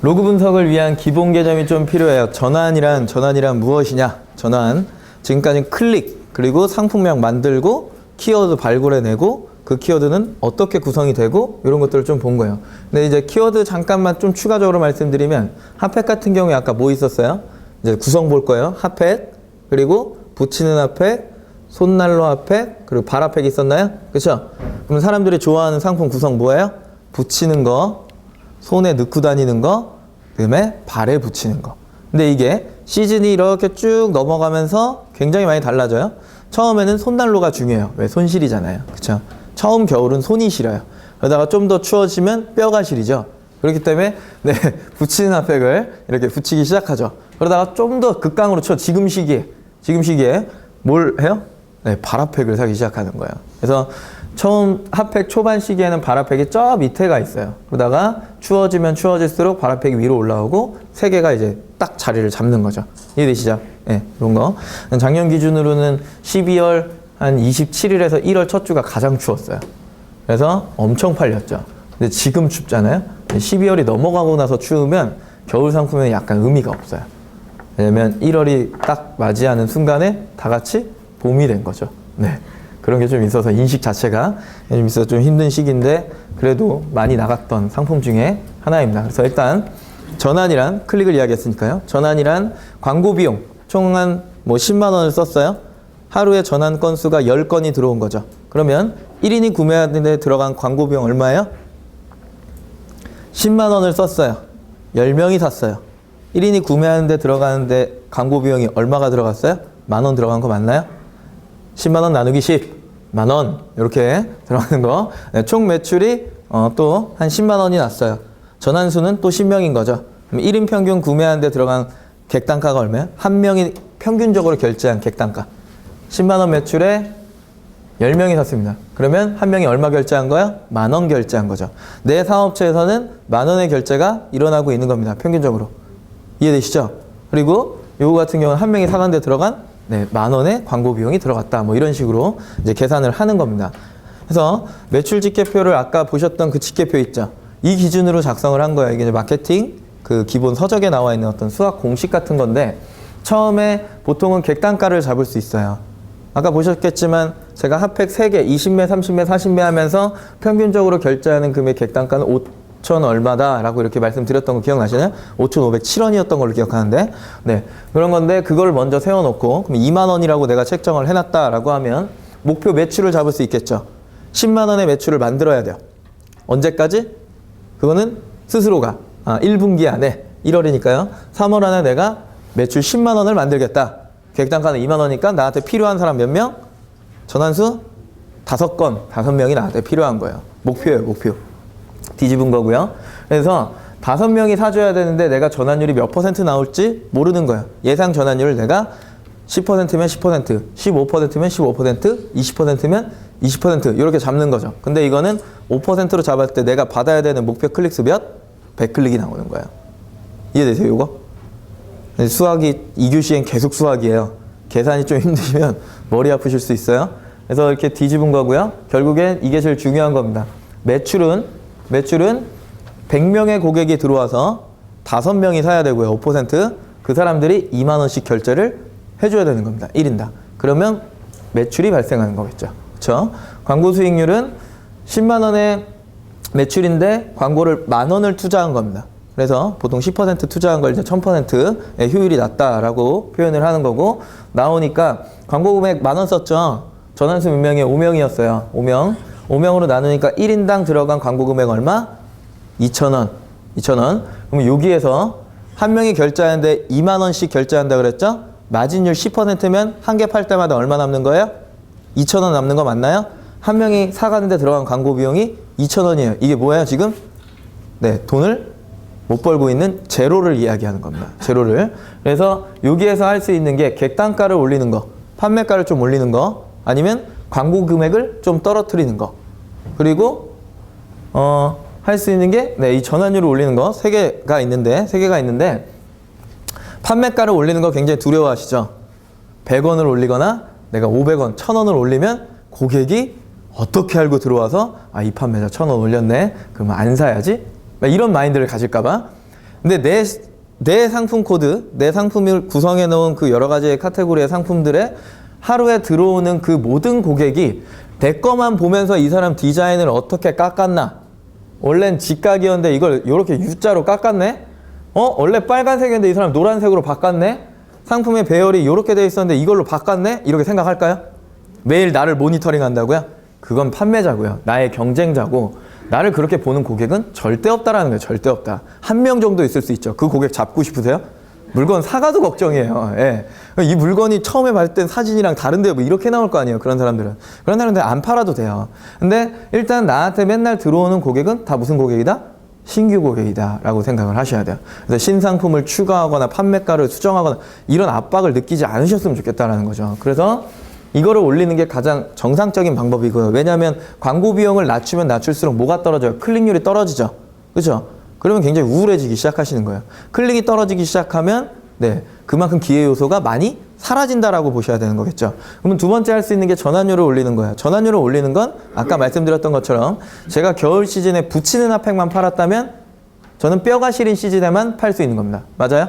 로그 분석을 위한 기본 개념이 좀 필요해요. 전환이란 무엇이냐? 전환. 지금까지 클릭, 그리고 상품명 만들고, 키워드 발굴해내고, 그 키워드는 어떻게 구성이 되고, 이런 것들을 좀 본 거예요. 근데 이제 키워드 잠깐만 좀 추가적으로 말씀드리면, 핫팩 같은 경우에 아까 뭐 있었어요? 이제 구성 볼 거예요. 핫팩, 그리고 붙이는 핫팩, 손난로 핫팩, 그리고 발 핫팩이 있었나요? 그쵸? 그럼 사람들이 좋아하는 상품 구성 뭐예요? 붙이는 거, 손에 넣고 다니는 거, 그 다음에 발에 붙이는 거. 근데 이게 시즌이 이렇게 쭉 넘어가면서 굉장히 많이 달라져요. 처음에는 손난로가 중요해요. 왜? 손실이잖아요. 그쵸? 처음 겨울은 손이 시려요. 그러다가 좀 더 추워지면 뼈가 시리죠. 그렇기 때문에 네, 붙이는 핫팩을 이렇게 붙이기 시작하죠. 그러다가 좀 더 극강으로 지금 시기에 뭘 해요? 네, 발 핫팩을 사기 시작하는 거예요. 그래서 처음 핫팩 초반 시기에는 발 핫팩이 저 밑에가 있어요. 그러다가 추워지면 추워질수록 발 핫팩이 위로 올라오고 세 개가 이제 딱 자리를 잡는 거죠. 이해되시죠? 네, 이런 거. 작년 기준으로는 12월 한 27일에서 1월 첫 주가 가장 추웠어요. 그래서 엄청 팔렸죠. 근데 지금 춥잖아요. 12월이 넘어가고 나서 추우면 겨울 상품에는 약간 의미가 없어요. 왜냐면 1월이 딱 맞이하는 순간에 다 같이 봄이 된 거죠. 네. 그런 게 좀 있어서 인식 자체가 좀 있어서 좀 힘든 시기인데 그래도 많이 나갔던 상품 중에 하나입니다. 그래서 일단 전환이란 클릭을 이야기했으니까요. 전환이란 광고 비용 총 한 뭐 10만 원을 썼어요. 하루에 전환 건수가 10건이 들어온 거죠. 그러면 1인이 구매하는데 들어간 광고 비용 얼마예요? 10만 원을 썼어요. 10명이 샀어요. 1인이 구매하는데 들어가는데 광고 비용이 얼마가 들어갔어요? 만 원 들어간 거 맞나요? 10만 원 나누기 10, 만 원 이렇게 들어가는 거. 네, 총 매출이 또 한 10만 원이 났어요. 전환수는 또 10명인 거죠. 그럼 1인 평균 구매하는데 들어간 객단가가 얼마예요? 한 명이 평균적으로 결제한 객단가. 10만 원 매출에 10명이 샀습니다. 그러면 한 명이 얼마 결제한 거야? 만 원 결제한 거죠. 내 사업체에서는 만 원의 결제가 일어나고 있는 겁니다. 평균적으로. 이해되시죠? 그리고 요거 같은 경우는 한 명이 사는데 들어간 네, 만 원의 광고 비용이 들어갔다. 뭐 이런 식으로 이제 계산을 하는 겁니다. 그래서 매출 집계표를 아까 보셨던 그 집계표 있죠? 이 기준으로 작성을 한 거예요. 이게 이제 마케팅 그 기본 서적에 나와 있는 어떤 수학 공식 같은 건데 처음에 보통은 객단가를 잡을 수 있어요. 아까 보셨겠지만 제가 핫팩 3개, 20매, 30매, 40매 하면서 평균적으로 결제하는 금액 객단가는 5천 얼마다 라고 이렇게 말씀드렸던 거 기억나시나요? 5,507원이었던 걸로 기억하는데 네, 그런 건데 그걸 먼저 세워놓고 그럼 2만 원이라고 내가 책정을 해놨다라고 하면 목표 매출을 잡을 수 있겠죠. 10만 원의 매출을 만들어야 돼요. 언제까지? 그거는 스스로가 1분기 안에 1월이니까요. 3월 안에 내가 매출 10만 원을 만들겠다. 객단가는 2만 원이니까 나한테 필요한 사람 몇 명? 전환수 5건, 5명이 나한테 필요한 거예요. 목표예요, 목표. 뒤집은 거고요. 그래서 5명이 사줘야 되는데 내가 전환율이 몇 % 나올지 모르는 거예요. 예상 전환율을 내가 10%면 10%, 15%면 15%, 20%면 20% 이렇게 잡는 거죠. 근데 이거는 5%로 잡았을 때 내가 받아야 되는 목표 클릭수 몇? 100클릭이 나오는 거예요. 이해되세요, 이거? 수학이 2교시엔 계속 수학이에요. 계산이 좀 힘드시면 머리 아프실 수 있어요. 그래서 이렇게 뒤집은 거고요. 결국엔 이게 제일 중요한 겁니다. 매출은 100명의 고객이 들어와서 5명이 사야 되고요. 5%. 그 사람들이 2만 원씩 결제를 해줘야 되는 겁니다. 1인당. 그러면 매출이 발생하는 거겠죠. 그렇죠? 광고 수익률은 10만 원의 매출인데 광고를 만 원을 투자한 겁니다. 그래서 보통 10% 투자한 걸 이제 1000%의 효율이 낮다라고 표현을 하는 거고 나오니까 광고 금액 만 원 썼죠. 전환수 몇 명이에요? 5명이었어요. 5명. 5명으로 나누니까 1인당 들어간 광고 금액 얼마? 2,000원. 2,000원. 그럼 여기에서 한 명이 결제하는데 2만 원씩 결제한다 그랬죠? 마진율 10%면 한 개 팔 때마다 얼마 남는 거예요? 2,000원 남는 거 맞나요? 한 명이 사가는데 들어간 광고 비용이 2,000원이에요. 이게 뭐예요, 지금? 네, 돈을 못 벌고 있는 제로를 이야기하는 겁니다. 제로를. 그래서 여기에서 할 수 있는 게 객단가를 올리는 거, 판매가를 좀 올리는 거, 아니면 광고 금액을 좀 떨어뜨리는 거. 그리고 할 수 있는 게 네, 이 전환율을 올리는 거 세 개가 있는데 판매가를 올리는 거 굉장히 두려워하시죠? 100원을 올리거나 내가 500원, 1000원을 올리면 고객이 어떻게 알고 들어와서 이 판매자 1000원 올렸네. 그러면 안 사야지. 이런 마인드를 가질까 봐. 근데 내 상품 코드, 내 상품을 구성해 놓은 그 여러 가지의 카테고리의 상품들에 하루에 들어오는 그 모든 고객이 내 거만 보면서 이 사람 디자인을 어떻게 깎았나? 원래는 직각이었는데 이걸 이렇게 U자로 깎았네? 원래 빨간색이었는데 이 사람 노란색으로 바꿨네? 상품의 배열이 이렇게 돼 있었는데 이걸로 바꿨네? 이렇게 생각할까요? 매일 나를 모니터링 한다고요? 그건 판매자고요. 나의 경쟁자고, 나를 그렇게 보는 고객은 절대 없다라는 거예요. 절대 없다. 한 명 정도 있을 수 있죠. 그 고객 잡고 싶으세요? 물건 사가도 걱정이에요. 예. 이 물건이 처음에 봤을 땐 사진이랑 다른데 뭐 이렇게 나올 거 아니에요. 그런 사람들은. 그런 사람들 안 팔아도 돼요. 근데 일단 나한테 맨날 들어오는 고객은 다 무슨 고객이다? 신규 고객이다 라고 생각을 하셔야 돼요. 그래서 신상품을 추가하거나 판매가를 수정하거나 이런 압박을 느끼지 않으셨으면 좋겠다라는 거죠. 그래서 이거를 올리는 게 가장 정상적인 방법이고요. 왜냐하면 광고 비용을 낮추면 낮출수록 뭐가 떨어져요? 클릭률이 떨어지죠. 그렇죠? 그러면 굉장히 우울해지기 시작하시는 거예요. 클릭이 떨어지기 시작하면 그만큼 기회 요소가 많이 사라진다라고 보셔야 되는 거겠죠. 그러면 두 번째 할 수 있는 게 전환율을 올리는 거예요. 전환율을 올리는 건 아까 말씀드렸던 것처럼 제가 겨울 시즌에 붙이는 핫팩만 팔았다면 저는 뼈가 시린 시즌에만 팔 수 있는 겁니다. 맞아요?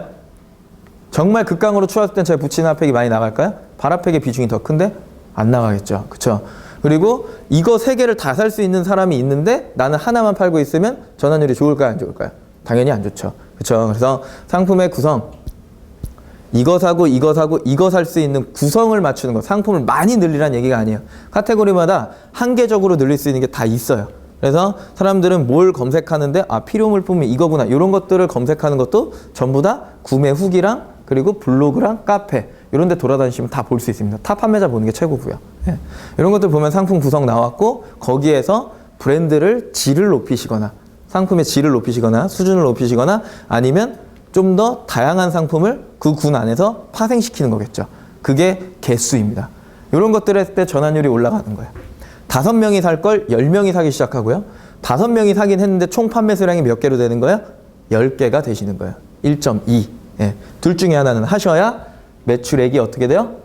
정말 극강으로 추웠을 땐 제가 붙이는 핫팩이 많이 나갈까요? 발핫팩의 비중이 더 큰데? 안 나가겠죠. 그쵸? 그리고 이거 세 개를 다 살 수 있는 사람이 있는데 나는 하나만 팔고 있으면 전환율이 좋을까요? 안 좋을까요? 당연히 안 좋죠. 그쵸? 그래서 상품의 구성, 이거 사고 이거 사고 이거 살 수 있는 구성을 맞추는 거, 상품을 많이 늘리라는 얘기가 아니에요. 카테고리마다 한계적으로 늘릴 수 있는 게 다 있어요. 그래서 사람들은 뭘 검색하는데 필요 물품이 이거구나, 이런 것들을 검색하는 것도 전부 다 구매 후기랑 그리고 블로그랑 카페 이런 데 돌아다니시면 다 볼 수 있습니다. 타 판매자 보는 게 최고고요. 예. 이런 것들 보면 상품 구성 나왔고, 거기에서 브랜드를 질을 높이시거나 상품의 질을 높이시거나 수준을 높이시거나 아니면 좀 더 다양한 상품을 그 군 안에서 파생시키는 거겠죠. 그게 개수입니다. 이런 것들 했을 때 전환율이 올라가는 거예요. 5명이 살 걸 10명이 사기 시작하고요. 5명이 사긴 했는데 총 판매 수량이 몇 개로 되는 거예요? 10개가 되시는 거예요. 1.2. 예. 둘 중에 하나는 하셔야 매출액이 어떻게 돼요?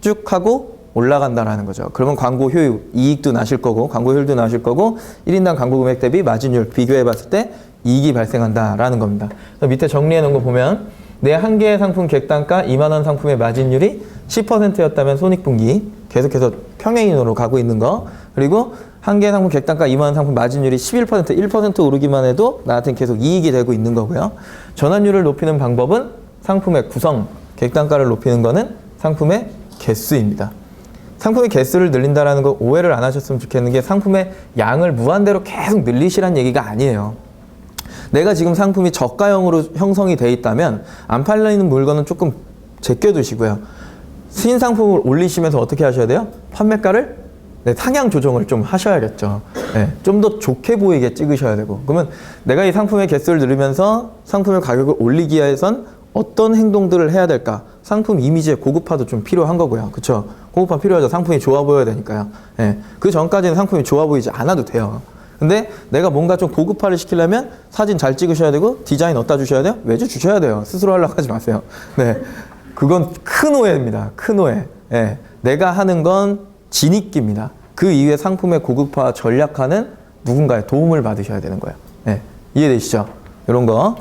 쭉 하고 올라간다라는 거죠. 그러면 광고 효율, 이익도 나실 거고 광고 효율도 나실 거고 1인당 광고 금액 대비 마진율 비교해 봤을 때 이익이 발생한다라는 겁니다. 밑에 정리해 놓은 거 보면 내 한 개의 상품 객단가 2만 원 상품의 마진율이 10%였다면 손익분기 계속해서 평행인으로 가고 있는 거, 그리고 한 개의 상품 객단가 2만 원 상품 마진율이 11%, 1% 오르기만 해도 나한테는 계속 이익이 되고 있는 거고요. 전환율을 높이는 방법은 상품의 구성, 객단가를 높이는 거는 상품의 개수입니다. 상품의 개수를 늘린다는 거 오해를 안 하셨으면 좋겠는 게 상품의 양을 무한대로 계속 늘리시라는 얘기가 아니에요. 내가 지금 상품이 저가형으로 형성이 돼 있다면 안 팔리는 물건은 조금 제껴두시고요. 신상품을 올리시면서 어떻게 하셔야 돼요? 판매가를 상향 조정을 좀 하셔야겠죠. 좀 더 좋게 보이게 찍으셔야 되고, 그러면 내가 이 상품의 개수를 늘리면서 상품의 가격을 올리기 위해선 어떤 행동들을 해야 될까? 상품 이미지의 고급화도 좀 필요한 거고요. 그쵸? 고급화 필요하죠. 상품이 좋아 보여야 되니까요. 그 전까지는 상품이 좋아 보이지 않아도 돼요. 근데 내가 뭔가 좀 고급화를 시키려면 사진 잘 찍으셔야 되고 디자인 어디다 주셔야 돼요? 외주 주셔야 돼요. 스스로 하려고 하지 마세요. 그건 큰 오해입니다. 큰 오해. 내가 하는 건 진입기입니다. 그 이후에 상품의 고급화 전략하는 누군가의 도움을 받으셔야 되는 거예요. 이해되시죠? 이런 거.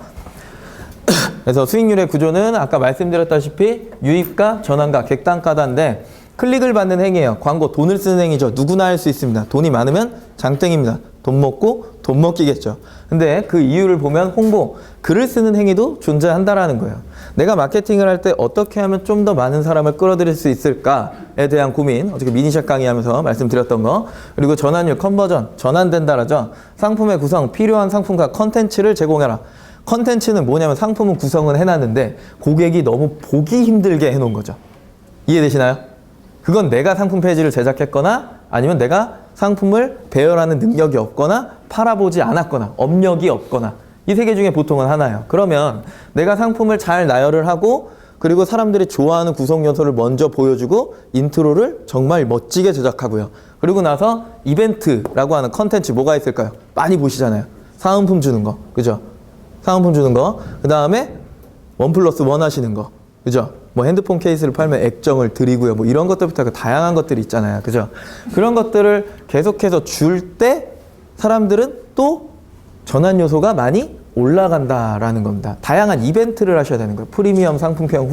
그래서 수익률의 구조는 아까 말씀드렸다시피 유입가, 전환가, 객단가다인데 클릭을 받는 행위예요. 광고, 돈을 쓰는 행위죠. 누구나 할 수 있습니다. 돈이 많으면 장땡입니다. 돈 먹고 돈 먹기겠죠. 근데 그 이유를 보면 홍보, 글을 쓰는 행위도 존재한다라는 거예요. 내가 마케팅을 할 때 어떻게 하면 좀 더 많은 사람을 끌어들일 수 있을까에 대한 고민, 어떻게 미니샷 강의하면서 말씀드렸던 거, 그리고 전환율, 컨버전, 전환된다라죠. 상품의 구성, 필요한 상품과 컨텐츠를 제공해라. 컨텐츠는 뭐냐면 상품은 구성은 해놨는데 고객이 너무 보기 힘들게 해놓은 거죠. 이해되시나요? 그건 내가 상품 페이지를 제작했거나 아니면 내가 상품을 배열하는 능력이 없거나 팔아보지 않았거나 업력이 없거나 이 세 개 중에 보통은 하나예요. 그러면 내가 상품을 잘 나열을 하고 그리고 사람들이 좋아하는 구성 요소를 먼저 보여주고 인트로를 정말 멋지게 제작하고요. 그리고 나서 이벤트라고 하는 컨텐츠 뭐가 있을까요? 많이 보시잖아요. 사은품 주는 거. 그죠? 사은품 주는 거. 그 다음에 1+1 하시는 거. 그죠? 뭐 핸드폰 케이스를 팔면 액정을 드리고요. 뭐 이런 것들부터 다양한 것들이 있잖아요. 그죠? 그런 것들을 계속해서 줄 때 사람들은 또 전환 요소가 많이 올라간다라는 겁니다. 다양한 이벤트를 하셔야 되는 거예요. 프리미엄 상품평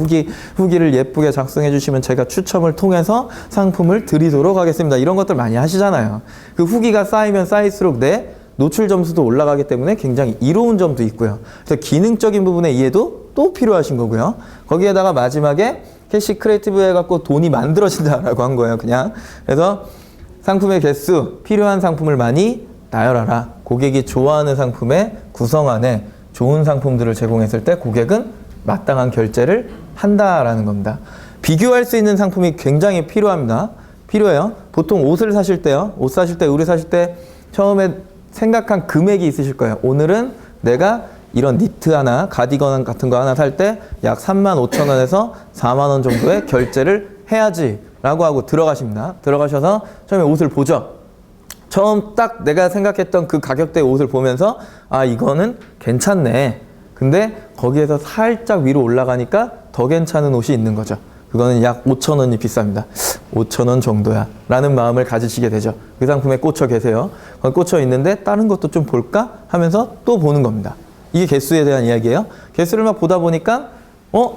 후기를 예쁘게 작성해 주시면 제가 추첨을 통해서 상품을 드리도록 하겠습니다. 이런 것들 많이 하시잖아요. 그 후기가 쌓이면 쌓일수록 내 노출 점수도 올라가기 때문에 굉장히 이로운 점도 있고요. 그래서 기능적인 부분의 이해도 또 필요하신 거고요. 거기에다가 마지막에 캐시 크리에이티브 해갖고 돈이 만들어진다라고 한 거예요. 그냥. 그래서 상품의 개수, 필요한 상품을 많이 나열하라. 고객이 좋아하는 상품의 구성 안에 좋은 상품들을 제공했을 때 고객은 마땅한 결제를 한다라는 겁니다. 비교할 수 있는 상품이 굉장히 필요합니다. 필요해요. 보통 옷을 사실 때요. 옷 사실 때, 의류 사실 때 처음에 생각한 금액이 있으실 거예요. 오늘은 내가 이런 니트 하나, 가디건 같은 거 하나 살 때 약 35,000원에서 4만원 정도의 결제를 해야지 라고 하고 들어가십니다. 들어가셔서 처음에 옷을 보죠. 처음 딱 내가 생각했던 그 가격대의 옷을 보면서 아 이거는 괜찮네. 근데 거기에서 살짝 위로 올라가니까 더 괜찮은 옷이 있는 거죠. 그거는 약 5,000원이 비쌉니다. 5,000원 정도야 라는 마음을 가지시게 되죠. 그 상품에 꽂혀 계세요. 거기 꽂혀 있는데 다른 것도 좀 볼까 하면서 또 보는 겁니다. 이게 개수에 대한 이야기예요. 개수를 막 보다 보니까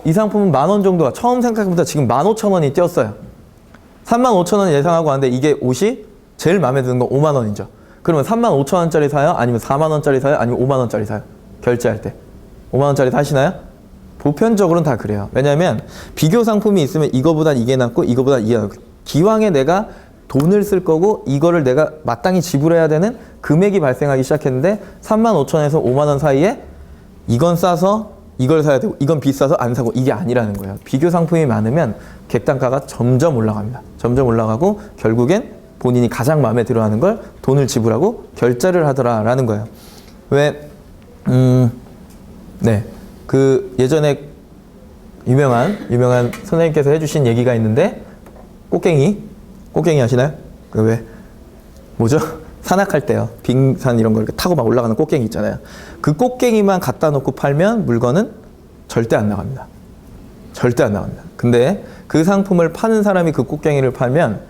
이 상품은 10,000원 정도가 처음 생각보다 지금 15,000원이 뛰었어요. 35,000원 예상하고 왔는데 이게 옷이 제일 마음에 드는 건 50,000원이죠. 그러면 35,000원짜리 사요? 아니면 40,000원짜리 사요? 아니면 50,000원짜리 사요? 결제할 때 50,000원짜리 사시나요? 보편적으로는 다 그래요. 왜냐하면 비교 상품이 있으면 이거보단 이게 낫고 이거보단 이게 낫고 기왕에 내가 돈을 쓸 거고 이거를 내가 마땅히 지불해야 되는 금액이 발생하기 시작했는데 35,000원에서 50,000원 사이에 이건 싸서 이걸 사야 되고 이건 비싸서 안 사고 이게 아니라는 거예요. 비교 상품이 많으면 객단가가 점점 올라갑니다. 점점 올라가고 결국엔 본인이 가장 마음에 들어하는 걸 돈을 지불하고 결제를 하더라라는 거예요. 왜? 네. 그 예전에 유명한 선생님께서 해주신 얘기가 있는데 꽃갱이 아시나요? 그 왜? 뭐죠? 산악할 때요. 빙산 이런 걸 타고 막 올라가는 꽃갱이 있잖아요. 그 꽃갱이만 갖다 놓고 팔면 물건은 절대 안 나갑니다. 절대 안 나갑니다. 근데 그 상품을 파는 사람이 그 꽃갱이를 팔면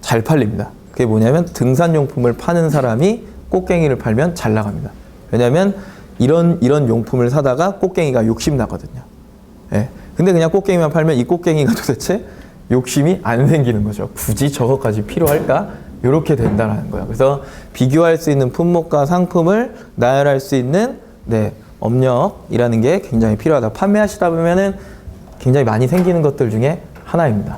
잘 팔립니다. 그게 뭐냐면 등산용품을 파는 사람이 꽃갱이를 팔면 잘 나갑니다. 왜냐하면 이런 용품을 사다가 꽃갱이가 욕심나거든요. 예. 근데 그냥 꽃갱이만 팔면 이 꽃갱이가 도대체 욕심이 안 생기는 거죠. 굳이 저것까지 필요할까? 이렇게 된다는 거예요. 그래서 비교할 수 있는 품목과 상품을 나열할 수 있는 업력이라는 게 굉장히 필요하다. 판매하시다 보면은 굉장히 많이 생기는 것들 중에 하나입니다.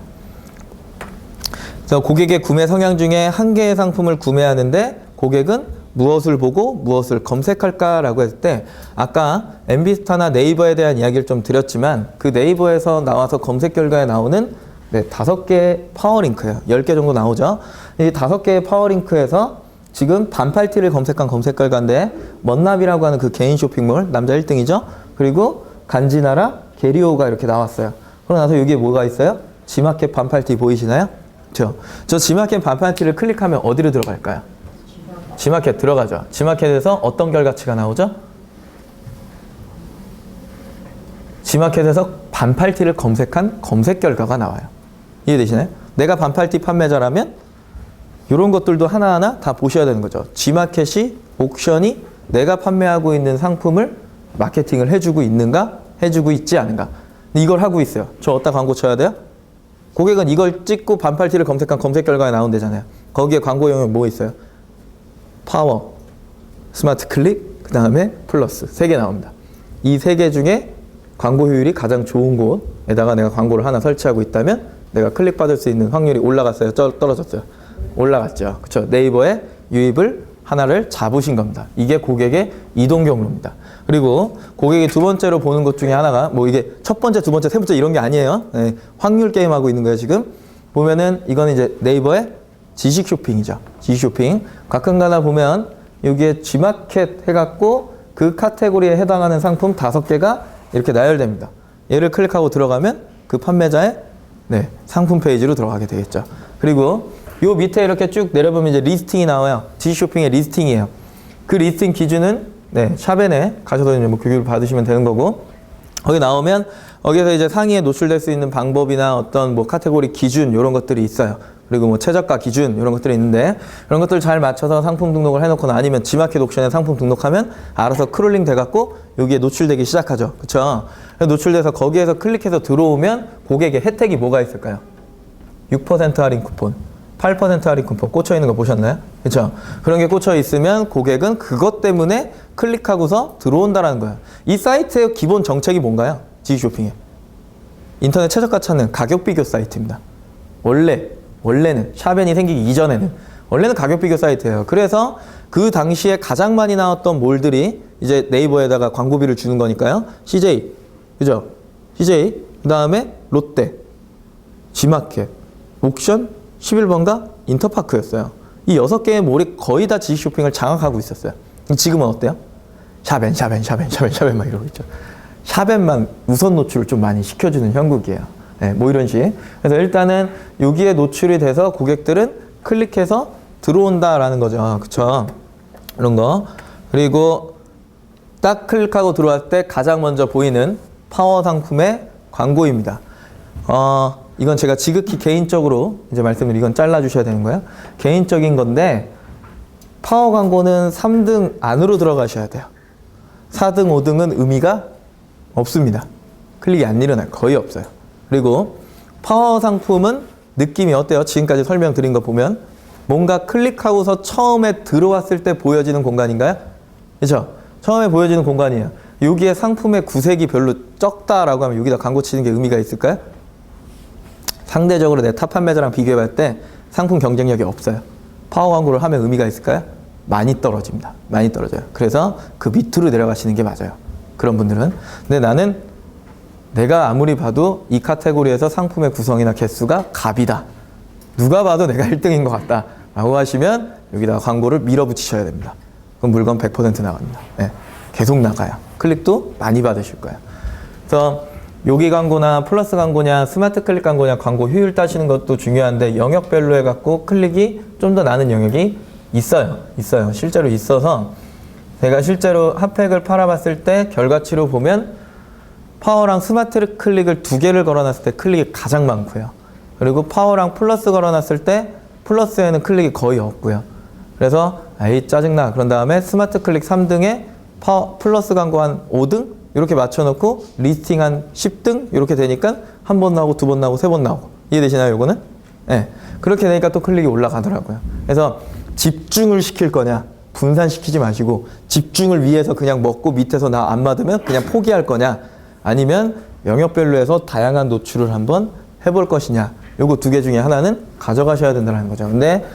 그래서 고객의 구매 성향 중에 한 개의 상품을 구매하는데 고객은 무엇을 보고 무엇을 검색할까라고 했을 때 아까 엠비스타나 네이버에 대한 이야기를 좀 드렸지만 그 네이버에서 나와서 검색 결과에 나오는 5개의 파워링크예요. 10개 정도 나오죠. 이 5개의 파워링크에서 지금 반팔티를 검색한 검색 결과인데 먼나비라고 하는 그 개인 쇼핑몰 남자 1등이죠. 그리고 간지나라, 게리오가 이렇게 나왔어요. 그러고 나서 여기에 뭐가 있어요? 지마켓 반팔티 보이시나요? 그렇죠. 저 지마켓 반팔티를 클릭하면 어디로 들어갈까요? 지마켓 들어가죠. 지마켓에서 어떤 결과치가 나오죠? 지마켓에서 반팔티를 검색한 검색 결과가 나와요. 이해되시나요? 내가 반팔티 판매자라면 이런 것들도 하나하나 다 보셔야 되는 거죠. 지마켓이, 옥션이 내가 판매하고 있는 상품을 마케팅을 해주고 있는가? 해주고 있지 않은가? 이걸 하고 있어요. 저 어디다 광고 쳐야 돼요? 고객은 이걸 찍고 반팔티를 검색한 검색 결과에 나온대잖아요. 거기에 광고용이 뭐 있어요? 파워, 스마트 클릭, 그 다음에 플러스 3개 나옵니다. 이 3개 중에 광고 효율이 가장 좋은 곳에다가 내가 광고를 하나 설치하고 있다면 내가 클릭받을 수 있는 확률이 올라갔어요? 떨어졌어요? 올라갔죠. 그렇죠? 네이버에 유입을 하나를 잡으신 겁니다. 이게 고객의 이동 경로입니다. 그리고 고객이 두 번째로 보는 것 중에 하나가 뭐 이게 첫 번째, 두 번째, 세 번째 이런 게 아니에요. 네, 확률 게임 하고 있는 거예요, 지금. 보면은 이거는 이제 네이버의 지식 쇼핑이죠. 지식 쇼핑. 가끔가다 보면 여기에 G마켓 해갖고 그 카테고리에 해당하는 상품 5개가 이렇게 나열됩니다. 얘를 클릭하고 들어가면 그 판매자의 상품 페이지로 들어가게 되겠죠. 그리고 요 밑에 이렇게 쭉 내려보면 이제 리스팅이 나와요. 지식 쇼핑의 리스팅이에요. 그 리스팅 기준은 샵에 가셔서 이제 뭐 교육을 받으시면 되는 거고, 거기 나오면 거기에서 이제 상위에 노출될 수 있는 방법이나 어떤 뭐 카테고리 기준 이런 것들이 있어요. 그리고 뭐 최저가 기준 이런 것들이 있는데 이런 것들 잘 맞춰서 상품 등록을 해놓거나 아니면 지마켓 옥션에 상품 등록하면 알아서 크롤링 돼갖고 여기에 노출되기 시작하죠. 그쵸? 노출돼서 거기에서 클릭해서 들어오면 고객의 혜택이 뭐가 있을까요? 6% 할인 쿠폰, 8% 할인 쿠폰 꽂혀 있는 거 보셨나요? 그쵸? 그런 게 꽂혀 있으면 고객은 그것 때문에 클릭하고서 들어온다라는 거예요. 이 사이트의 기본 정책이 뭔가요? 지쇼핑의 인터넷 최저가 찾는 가격 비교 사이트입니다. 원래는 샤벤이 생기기 이전에는 원래는 가격 비교 사이트예요. 그래서 그 당시에 가장 많이 나왔던 몰들이 이제 네이버에다가 광고비를 주는 거니까요. CJ, 그죠? CJ, 그 다음에 롯데, 지마켓, 옥션, 11번가, 인터파크였어요. 이 6개의 몰이 거의 다 지쇼핑을 장악하고 있었어요. 지금은 어때요? 샤벤 막 이러고 있죠. 샤벤만 우선 노출을 좀 많이 시켜주는 형국이에요. 네, 뭐 이런 식. 그래서 일단은 여기에 노출이 돼서 고객들은 클릭해서 들어온다라는 거죠. 그쵸? 이런 거. 그리고 딱 클릭하고 들어왔을 때 가장 먼저 보이는 파워 상품의 광고입니다. 이건 제가 지극히 개인적으로 이제 말씀을 이건 잘라주셔야 되는 거예요. 개인적인 건데 파워 광고는 3등 안으로 들어가셔야 돼요. 4등, 5등은 의미가 없습니다. 클릭이 안 일어나요. 거의 없어요. 그리고 파워 상품은 느낌이 어때요? 지금까지 설명드린 거 보면 뭔가 클릭하고서 처음에 들어왔을 때 보여지는 공간인가요? 그렇죠? 처음에 보여지는 공간이에요. 여기에 상품의 구색이 별로 적다라고 하면 여기다 광고 치는 게 의미가 있을까요? 상대적으로 내 탑 판매자랑 비교해볼 때 상품 경쟁력이 없어요. 파워 광고를 하면 의미가 있을까요? 많이 떨어집니다. 많이 떨어져요. 그래서 그 밑으로 내려가시는 게 맞아요. 그런 분들은. 근데 나는 내가 아무리 봐도 이 카테고리에서 상품의 구성이나 개수가 갑이다. 누가 봐도 내가 1등인 것 같다. 라고 하시면 여기다가 광고를 밀어붙이셔야 됩니다. 그럼 물건 100% 나갑니다. 네, 계속 나가요. 클릭도 많이 받으실 거예요. 그래서 여기 광고나 플러스 광고냐 스마트 클릭 광고냐 광고 효율 따지는 것도 중요한데 영역별로 해갖고 클릭이 좀 더 나는 영역이 있어요. 실제로 있어서 제가 실제로 핫팩을 팔아봤을 때 결과치로 보면 파워랑 스마트 클릭을 2개를 걸어놨을 때 클릭이 가장 많고요. 그리고 파워랑 플러스 걸어놨을 때 플러스에는 클릭이 거의 없고요. 그래서 에이 짜증나. 그런 다음에 스마트 클릭 3등에 파워 플러스 광고 한 5등 이렇게 맞춰놓고 리스팅 한 10등 이렇게 되니까 한 번 나오고 2번 나오고 3번 나오고 이해되시나요? 요거는? 네. 그렇게 되니까 또 클릭이 올라가더라고요. 그래서 집중을 시킬 거냐 분산시키지 마시고 집중을 위해서 그냥 먹고 밑에서 나 안 맞으면 그냥 포기할 거냐 아니면 영역별로 해서 다양한 노출을 한번 해볼 것이냐 요거 2개 중에 하나는 가져가셔야 된다는 거죠. 근데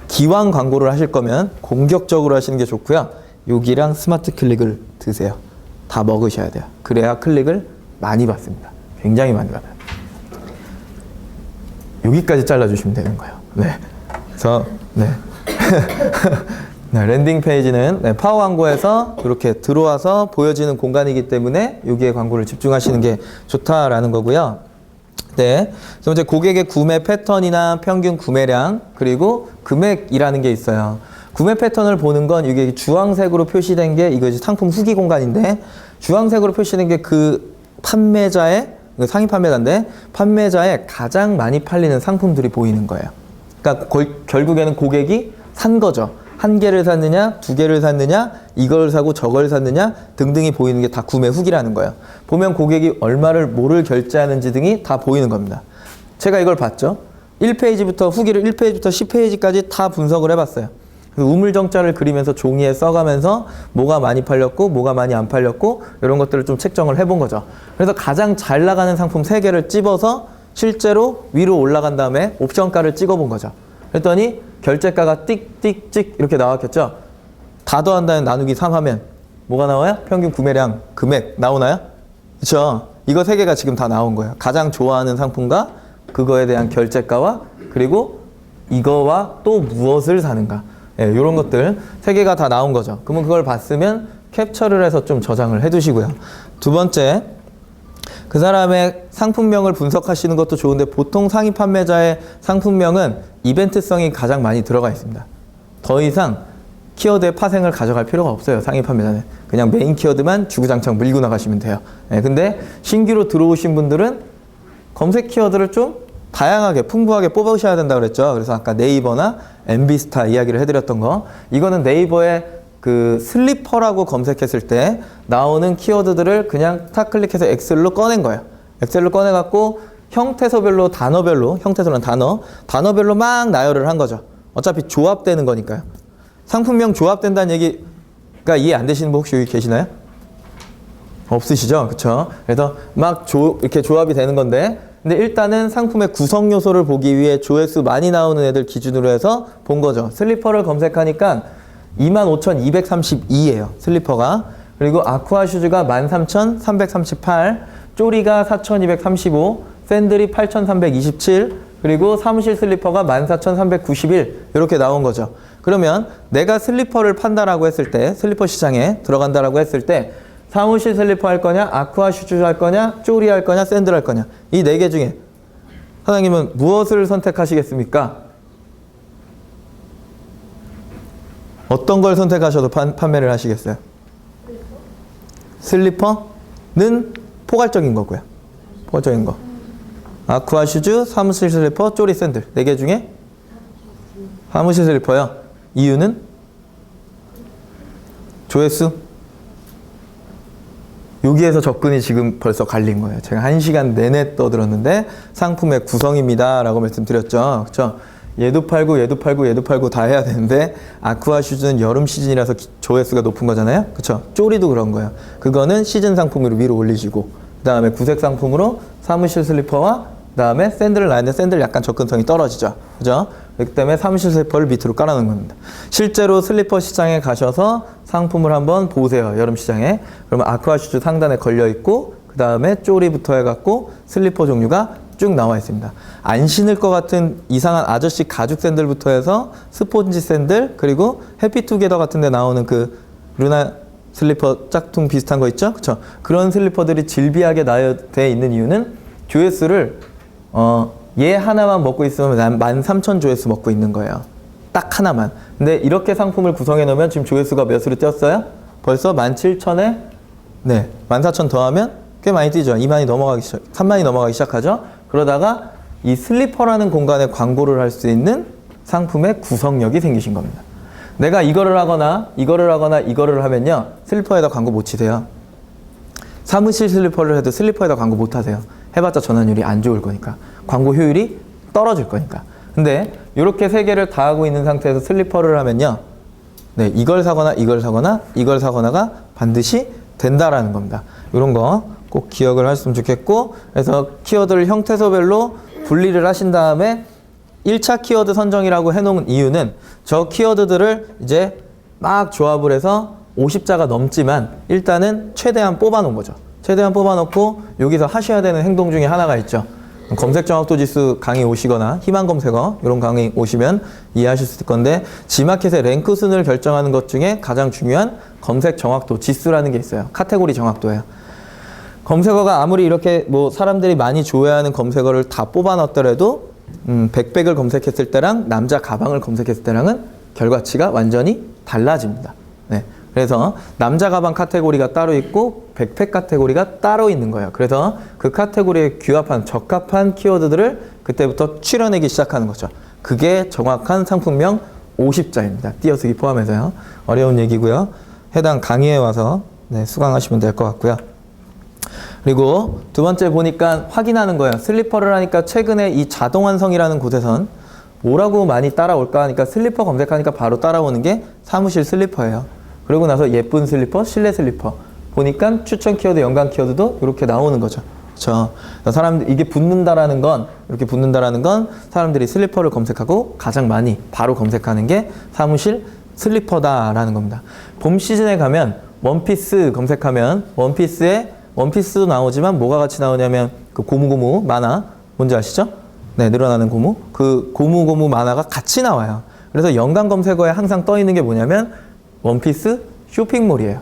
기왕 광고를 하실 거면 공격적으로 하시는 게 좋고요. 여기랑 스마트 클릭을 드세요. 다 먹으셔야 돼요. 그래야 클릭을 많이 받습니다. 굉장히 많이 받아요. 여기까지 잘라주시면 되는 거예요. 네. 그래서 네. 네, 랜딩 페이지는 네, 파워 광고에서 이렇게 들어와서 보여지는 공간이기 때문에 여기에 광고를 집중하시는 게 좋다라는 거고요. 네, 그래서 이제 고객의 구매 패턴이나 평균 구매량 그리고 금액이라는 게 있어요. 구매 패턴을 보는 건 이게 주황색으로 표시된 게 이거 이제 상품 후기 공간인데 주황색으로 표시된 게 그 판매자의 상위 판매자인데 판매자의 가장 많이 팔리는 상품들이 보이는 거예요. 그러니까 결국에는 고객이 산 거죠. 1개를 샀느냐, 2개를 샀느냐, 이걸 사고 저걸 샀느냐 등등이 보이는 게 다 구매 후기라는 거예요. 보면 고객이 얼마를 뭐를 결제하는지 등이 다 보이는 겁니다. 제가 이걸 봤죠. 1페이지부터 후기를 1페이지부터 10페이지까지 다 분석을 해봤어요. 우물정자를 그리면서 종이에 써가면서 뭐가 많이 팔렸고 뭐가 많이 안 팔렸고 이런 것들을 좀 책정을 해본 거죠. 그래서 가장 잘 나가는 상품 3개를 찝어서 실제로 위로 올라간 다음에 옵션가를 찍어본 거죠. 그랬더니 결제가가 띡띡찍 이렇게 나왔겠죠. 다 더한 다음에 나누기 3 하면 뭐가 나와요? 평균 구매량, 금액 나오나요? 그렇죠. 이거 3개가 지금 다 나온 거예요. 가장 좋아하는 상품과 그거에 대한 결제가와 그리고 이거와 또 무엇을 사는가. 예, 이런 것들 3개가 다 나온 거죠. 그러면 그걸 봤으면 캡처를 해서 좀 저장을 해두시고요. 2번째, 그 사람의 상품명을 분석하시는 것도 좋은데 보통 상위 판매자의 상품명은 이벤트성이 가장 많이 들어가 있습니다. 더 이상 키워드의 파생을 가져갈 필요가 없어요. 상위 판매자는. 그냥 메인 키워드만 주구장창 밀고 나가시면 돼요. 예, 근데 신규로 들어오신 분들은 검색 키워드를 좀 다양하게 풍부하게 뽑으셔야 된다 그랬죠. 그래서 아까 네이버나 MB스타 이야기를 해드렸던 거, 이거는 네이버에 그 슬리퍼라고 검색했을 때 나오는 키워드들을 그냥 탁 클릭해서 엑셀로 꺼낸 거예요. 엑셀로 꺼내갖고 형태소별로 단어별로, 형태소는 단어별로 막 나열을 한 거죠. 어차피 조합되는 거니까요. 상품명 조합된다는 얘기가 이해 안 되시는 분 혹시 여기 계시나요? 없으시죠? 그쵸? 그래서 막 이렇게 조합이 되는 건데, 근데 일단은 상품의 구성 요소를 보기 위해 조회수 많이 나오는 애들 기준으로 해서 본 거죠. 슬리퍼를 검색하니까 25,232예요. 슬리퍼가. 그리고 아쿠아 슈즈가 13,338, 쪼리가 4,235, 샌들이 8,327, 그리고 사무실 슬리퍼가 14,391 이렇게 나온 거죠. 그러면 내가 슬리퍼를 판다라고 했을 때, 슬리퍼 시장에 들어간다라고 했을 때 사무실 슬리퍼 할 거냐, 아쿠아 슈즈 할 거냐, 쪼리 할 거냐, 샌들 할 거냐, 이 네 개 중에 사장님은 무엇을 선택하시겠습니까? 어떤 걸 선택하셔도 판매를 하시겠어요? 슬리퍼는 포괄적인 거고요. 포괄적인 거. 아쿠아 슈즈, 사무실 슬리퍼, 쪼리 샌들. 네 개 중에 사무실 슬리퍼요. 이유는? 조회수? 여기에서 접근이 지금 벌써 갈린 거예요. 제가 1시간 내내 떠들었는데 상품의 구성입니다 라고 말씀드렸죠. 그렇죠? 얘도 팔고 얘도 팔고 얘도 팔고 다 해야 되는데 아쿠아 슈즈는 여름 시즌이라서 조회수가 높은 거잖아요. 그렇죠? 쪼리도 그런 거예요. 그거는 시즌 상품으로 위로 올리시고, 그 다음에 구색 상품으로 사무실 슬리퍼와 그 다음에 샌들을 놨는데 샌들 약간 접근성이 떨어지죠. 그죠? 그렇기 때문에 사무실 슬리퍼를 밑으로 깔아놓은 겁니다. 실제로 슬리퍼 시장에 가셔서 상품을 한번 보세요. 여름 시장에. 그러면 아쿠아 슈즈 상단에 걸려있고, 그 다음에 쪼리부터 해갖고 슬리퍼 종류가 쭉 나와 있습니다. 안 신을 것 같은 이상한 아저씨 가죽 샌들부터 해서 스폰지 샌들, 그리고 해피투게더 같은 데 나오는 그 루나 슬리퍼 짝퉁 비슷한 거 있죠? 그쵸? 그런 슬리퍼들이 질비하게 나열되어 있는 이유는 조회수를 얘 하나만 먹고 있으면 난 13,000 조회수 먹고 있는 거예요. 딱 하나만. 근데 이렇게 상품을 구성해 놓으면 지금 조회수가 몇으로 뛰었어요? 벌써 17,000에 네, 14,000 더하면 꽤 많이 뛰죠. 2만이 넘어가기 3만이 넘어가기 시작하죠. 그러다가 이 슬리퍼라는 공간에 광고를 할 수 있는 상품의 구성력이 생기신 겁니다. 내가 이거를 하거나 이거를 하면요, 슬리퍼에다 광고 못 치세요. 사무실 슬리퍼를 해도 슬리퍼에다 광고 못 하세요. 해봤자 전환율이 안 좋을 거니까, 광고 효율이 떨어질 거니까. 근데 이렇게 세 개를 다 하고 있는 상태에서 슬리퍼를 하면요, 네, 이걸 사거나 이걸 사거나 이걸 사거나가 반드시 된다라는 겁니다. 이런 거 꼭 기억을 하셨으면 좋겠고, 그래서 키워드를 형태소별로 분리를 하신 다음에 1차 키워드 선정이라고 해놓은 이유는 저 키워드들을 이제 막 조합을 해서 50자가 넘지만 일단은 최대한 뽑아놓은 거죠. 최대한 뽑아놓고 여기서 하셔야 되는 행동 중에 하나가 있죠. 검색 정확도 지수 강의 오시거나 희망 검색어 이런 강의 오시면 이해하실 수 있을 건데, 지마켓의 랭크 순을 결정하는 것 중에 가장 중요한 검색 정확도 지수라는 게 있어요. 카테고리 정확도예요. 검색어가 아무리 이렇게 뭐 사람들이 많이 좋아하는 검색어를 다 뽑아 넣었더라도 백백을 검색했을 때랑 남자 가방을 검색했을 때랑은 결과치가 완전히 달라집니다. 네. 그래서 남자 가방 카테고리가 따로 있고 백팩 카테고리가 따로 있는 거예요. 그래서 그 카테고리에 규합한 적합한 키워드들을 그때부터 추려내기 시작하는 거죠. 그게 정확한 상품명 50자입니다. 띄어쓰기 포함해서요. 어려운 얘기고요. 해당 강의에 와서 네, 수강하시면 될 것 같고요. 그리고 두 번째 보니까 확인하는 거예요. 슬리퍼를 하니까 최근에 이 자동완성이라는 곳에선 뭐라고 많이 따라올까 하니까 슬리퍼 검색하니까 바로 따라오는 게 사무실 슬리퍼예요. 그러고 나서 예쁜 슬리퍼, 실내 슬리퍼 보니까 추천 키워드, 연관 키워드도 이렇게 나오는 거죠. 그렇죠? 사람들 이게 붙는다라는 건, 이렇게 붙는다라는 건 사람들이 슬리퍼를 검색하고 가장 많이 바로 검색하는 게 사무실 슬리퍼다라는 겁니다. 봄 시즌에 가면 원피스 검색하면 원피스도 나오지만 뭐가 같이 나오냐면 그 고무고무 만화 뭔지 아시죠? 네, 늘어나는 고무. 그 고무고무 만화가 같이 나와요. 그래서 연관 검색어에 항상 떠 있는 게 뭐냐면 원피스 쇼핑몰이에요.